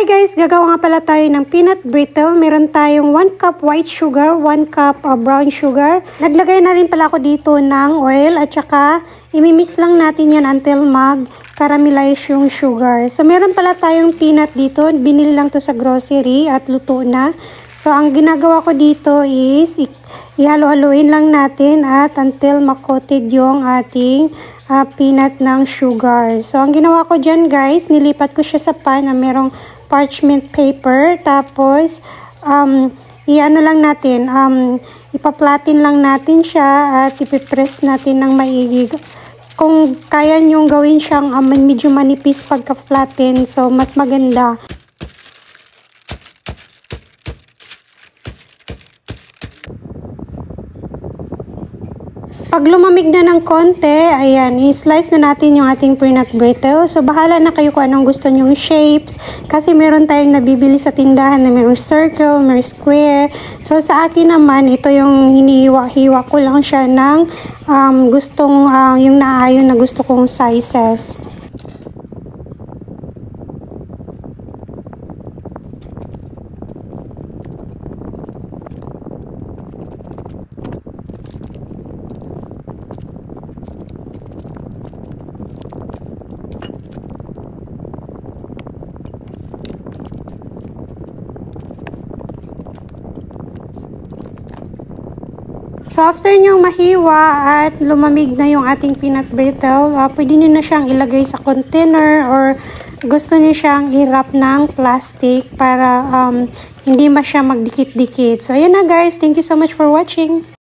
Hi guys, gagawa nga pala tayo ng peanut brittle. Meron tayong 1 cup white sugar, 1 cup brown sugar. Naglagay na rin pala ako dito ng oil at saka imimix lang natin yan until mag-caramelize yung sugar. So meron pala tayong peanut dito. Binili lang to sa grocery at luto na. So ang ginagawa ko dito is ihalo-haluin lang natin at until makoted yung ating peanut ng sugar. So, ang ginawa ko dyan guys, nilipat ko siya sa pan na merong parchment paper. Tapos, iano lang natin, ipaplatin lang natin siya at ipipress natin ng maigi. Kung kaya nyong gawin siyang medyo manipis pagka-flatten, so mas maganda. Pag lumamig na ng konti, ayan, i-slice na natin yung ating peanut brittle. So, bahala na kayo kung anong gusto nyong shapes. Kasi meron tayong nabibili sa tindahan na mayroong circle, mayroong square. So, sa akin naman, ito yung hinihiwa-hiwa ko lang siya ng yung naayon na gusto kong sizes. So, after nyong mahiwa at lumamig na yung ating peanut brittle, pwede nyo na siyang ilagay sa container or gusto nyo siyang i-wrap ng plastic para hindi siya magdikit-dikit. So, ayan na guys. Thank you so much for watching.